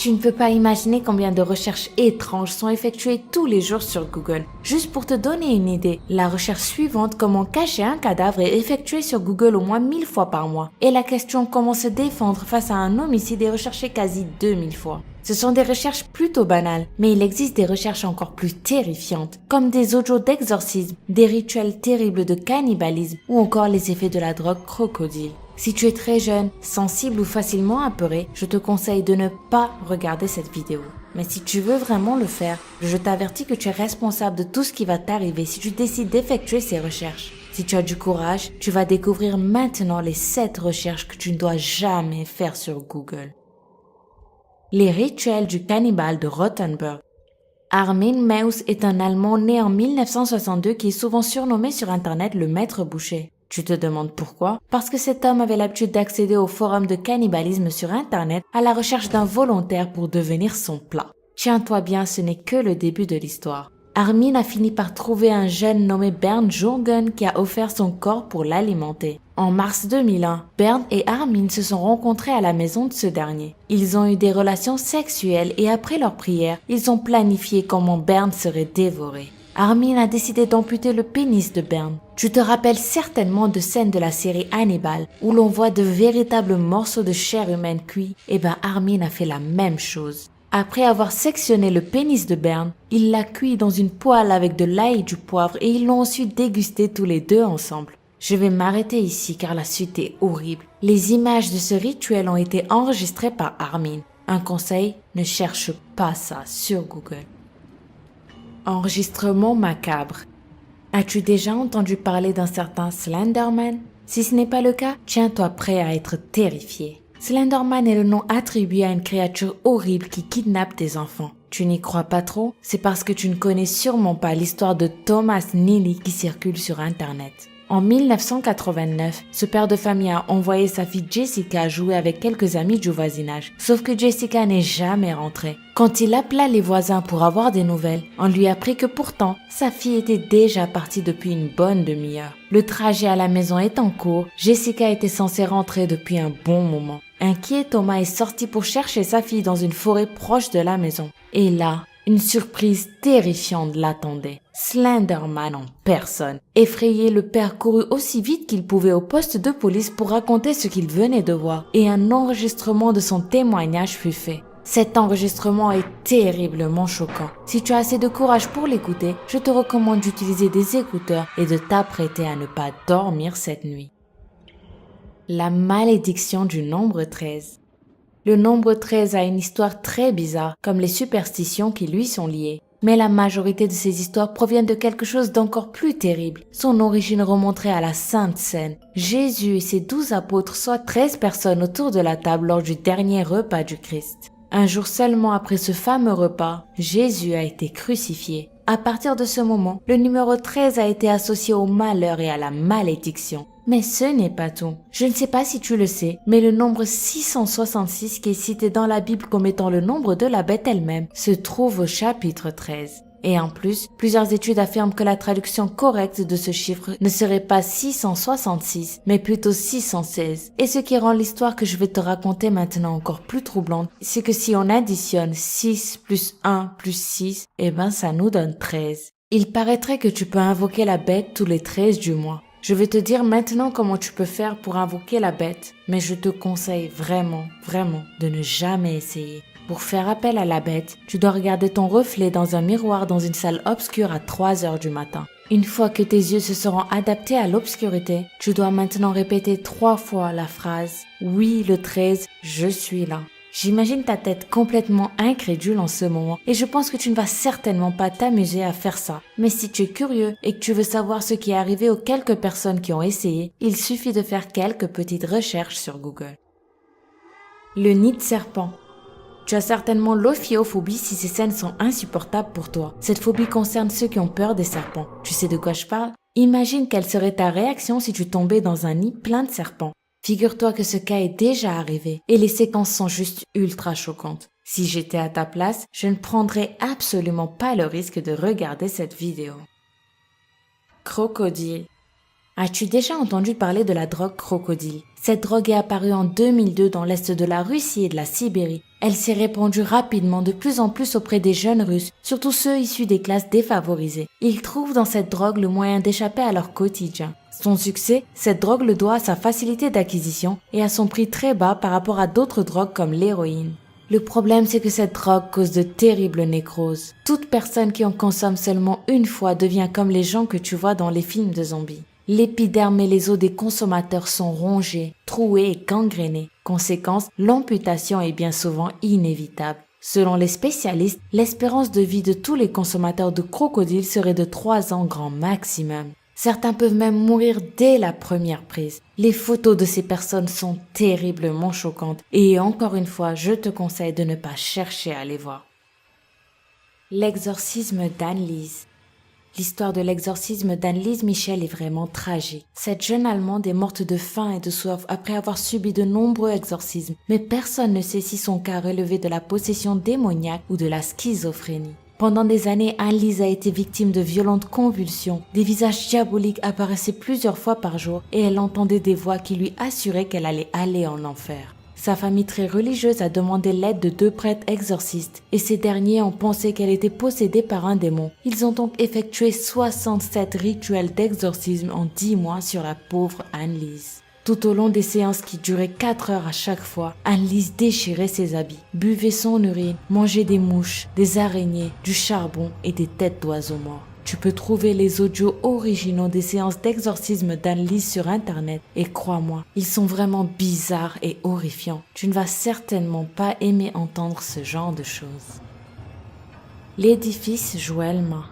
Tu ne peux pas imaginer combien de recherches étranges sont effectuées tous les jours sur Google. Juste pour te donner une idée, la recherche suivante, comment cacher un cadavre, est effectuée sur Google au moins 1000 fois par mois. Et la question comment se défendre face à un homicide est recherchée quasi 2000 fois. Ce sont des recherches plutôt banales, mais il existe des recherches encore plus terrifiantes, comme des audios d'exorcisme, des rituels terribles de cannibalisme ou encore les effets de la drogue crocodile. Si tu es très jeune, sensible ou facilement apeuré, je te conseille de ne pas regarder cette vidéo. Mais si tu veux vraiment le faire, je t'avertis que tu es responsable de tout ce qui va t'arriver si tu décides d'effectuer ces recherches. Si tu as du courage, tu vas découvrir maintenant les 7 recherches que tu ne dois jamais faire sur Google. Les rituels du cannibale de Rothenburg. Armin Meus est un Allemand né en 1962 qui est souvent surnommé sur Internet le maître boucher. Tu te demandes pourquoi? Parce que cet homme avait l'habitude d'accéder au forum de cannibalisme sur Internet à la recherche d'un volontaire pour devenir son plat. Tiens-toi bien, ce n'est que le début de l'histoire. Armin a fini par trouver un jeune nommé Bernd Jürgen qui a offert son corps pour l'alimenter. En mars 2001, Bernd et Armin se sont rencontrés à la maison de ce dernier. Ils ont eu des relations sexuelles et après leur prière, ils ont planifié comment Bernd serait dévoré. Armin a décidé d'amputer le pénis de Bernd. Tu te rappelles certainement de scènes de la série Hannibal où l'on voit de véritables morceaux de chair humaine cuits. Armin a fait la même chose. Après avoir sectionné le pénis de Bernd, il l'a cuit dans une poêle avec de l'ail et du poivre et ils l'ont ensuite dégusté tous les deux ensemble. Je vais m'arrêter ici car la suite est horrible. Les images de ce rituel ont été enregistrées par Armin. Un conseil, ne cherche pas ça sur Google. Enregistrement macabre. As-tu déjà entendu parler d'un certain Slenderman? Si ce n'est pas le cas, tiens-toi prêt à être terrifié. Slenderman est le nom attribué à une créature horrible qui kidnappe des enfants. Tu n'y crois pas trop? C'est parce que tu ne connais sûrement pas l'histoire de Thomas Neely qui circule sur Internet. En 1989, ce père de famille a envoyé sa fille Jessica jouer avec quelques amis du voisinage. Sauf que Jessica n'est jamais rentrée. Quand il appela les voisins pour avoir des nouvelles, on lui apprit que pourtant, sa fille était déjà partie depuis une bonne demi-heure. Le trajet à la maison est en cours, Jessica était censée rentrer depuis un bon moment. Inquiet, Thomas est sorti pour chercher sa fille dans une forêt proche de la maison. Et là, une surprise terrifiante l'attendait. Slenderman en personne. Effrayé, le père courut aussi vite qu'il pouvait au poste de police pour raconter ce qu'il venait de voir et un enregistrement de son témoignage fut fait. Cet enregistrement est terriblement choquant. Si tu as assez de courage pour l'écouter, je te recommande d'utiliser des écouteurs et de t'apprêter à ne pas dormir cette nuit. La malédiction du nombre 13. Le nombre 13 a une histoire très bizarre, comme les superstitions qui lui sont liées. Mais la majorité de ces histoires proviennent de quelque chose d'encore plus terrible. Son origine remonterait à la Sainte Seine. Jésus et ses 12 apôtres, soit 13 personnes autour de la table lors du dernier repas du Christ. Un jour seulement après ce fameux repas, Jésus a été crucifié. À partir de ce moment, le numéro 13 a été associé au malheur et à la malédiction. Mais ce n'est pas tout. Je ne sais pas si tu le sais, mais le nombre 666 qui est cité dans la Bible comme étant le nombre de la bête elle-même se trouve au chapitre 13. Et en plus, plusieurs études affirment que la traduction correcte de ce chiffre ne serait pas 666, mais plutôt 616. Et ce qui rend l'histoire que je vais te raconter maintenant encore plus troublante, c'est que si on additionne 6 plus 1 plus 6, ça nous donne 13. Il paraîtrait que tu peux invoquer la bête tous les 13 du mois. Je vais te dire maintenant comment tu peux faire pour invoquer la bête, mais je te conseille vraiment de ne jamais essayer. Pour faire appel à la bête, tu dois regarder ton reflet dans un miroir dans une salle obscure à 3 heures du matin. Une fois que tes yeux se seront adaptés à l'obscurité, tu dois maintenant répéter 3 fois la phrase « Oui, le 13, je suis là ». J'imagine ta tête complètement incrédule en ce moment et je pense que tu ne vas certainement pas t'amuser à faire ça. Mais si tu es curieux et que tu veux savoir ce qui est arrivé aux quelques personnes qui ont essayé, il suffit de faire quelques petites recherches sur Google. Le nid de serpent. Tu as certainement l'ophiophobie si ces scènes sont insupportables pour toi. Cette phobie concerne ceux qui ont peur des serpents. Tu sais de quoi je parle? Imagine quelle serait ta réaction si tu tombais dans un nid plein de serpents. Figure-toi que ce cas est déjà arrivé et les séquences sont juste ultra choquantes. Si j'étais à ta place, je ne prendrais absolument pas le risque de regarder cette vidéo. Crocodile. As-tu déjà entendu parler de la drogue crocodile? Cette drogue est apparue en 2002 dans l'est de la Russie et de la Sibérie. Elle s'est répandue rapidement de plus en plus auprès des jeunes Russes, surtout ceux issus des classes défavorisées. Ils trouvent dans cette drogue le moyen d'échapper à leur quotidien. Son succès, cette drogue le doit à sa facilité d'acquisition et à son prix très bas par rapport à d'autres drogues comme l'héroïne. Le problème, c'est que cette drogue cause de terribles nécroses. Toute personne qui en consomme seulement une fois devient comme les gens que tu vois dans les films de zombies. L'épiderme et les os des consommateurs sont rongés, troués et gangrénés. Conséquence, l'amputation est bien souvent inévitable. Selon les spécialistes, l'espérance de vie de tous les consommateurs de crocodile serait de 3 ans grand maximum. Certains peuvent même mourir dès la première prise. Les photos de ces personnes sont terriblement choquantes et encore une fois, je te conseille de ne pas chercher à les voir. L'exorcisme d'Anneliese. L'histoire de l'exorcisme d'Anneliese Michel est vraiment tragique. Cette jeune Allemande est morte de faim et de soif après avoir subi de nombreux exorcismes, mais personne ne sait si son cas relevait de la possession démoniaque ou de la schizophrénie. Pendant des années, Anneliese a été victime de violentes convulsions. Des visages diaboliques apparaissaient plusieurs fois par jour et elle entendait des voix qui lui assuraient qu'elle allait aller en enfer. Sa famille très religieuse a demandé l'aide de 2 prêtres exorcistes et ces derniers ont pensé qu'elle était possédée par un démon. Ils ont donc effectué 67 rituels d'exorcisme en 10 mois sur la pauvre Anneliese. Tout au long des séances qui duraient 4 heures à chaque fois, Anneliese déchirait ses habits, buvait son urine, mangeait des mouches, des araignées, du charbon et des têtes d'oiseaux morts. Tu peux trouver les audios originaux des séances d'exorcisme d'Anneliese sur internet et crois-moi, ils sont vraiment bizarres et horrifiants. Tu ne vas certainement pas aimer entendre ce genre de choses. L'édifice Joelma.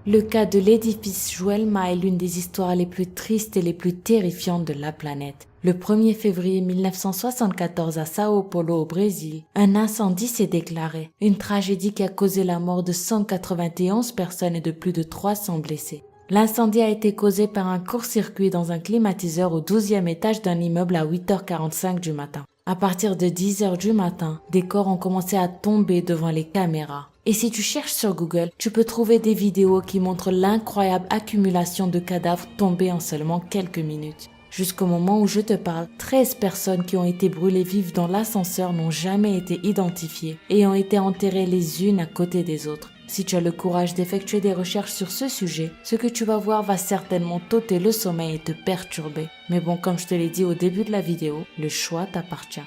Le cas de l'édifice Joelma est l'une des histoires les plus tristes et les plus terrifiantes de la planète. Le 1er février 1974 à Sao Paulo au Brésil, un incendie s'est déclaré, une tragédie qui a causé la mort de 191 personnes et de plus de 300 blessés. L'incendie a été causé par un court-circuit dans un climatiseur au 12e étage d'un immeuble à 8h45 du matin. À partir de 10h du matin, des corps ont commencé à tomber devant les caméras. Et si tu cherches sur Google, tu peux trouver des vidéos qui montrent l'incroyable accumulation de cadavres tombés en seulement quelques minutes. Jusqu'au moment où je te parle, 13 personnes qui ont été brûlées vives dans l'ascenseur n'ont jamais été identifiées et ont été enterrées les unes à côté des autres. Si tu as le courage d'effectuer des recherches sur ce sujet, ce que tu vas voir va certainement t'ôter le sommeil et te perturber. Mais bon, comme je te l'ai dit au début de la vidéo, le choix t'appartient.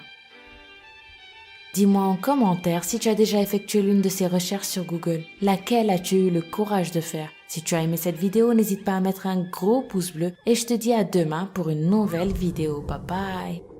Dis-moi en commentaire si tu as déjà effectué l'une de ces recherches sur Google. Laquelle as-tu eu le courage de faire? Si tu as aimé cette vidéo, n'hésite pas à mettre un gros pouce bleu et je te dis à demain pour une nouvelle vidéo. Bye bye!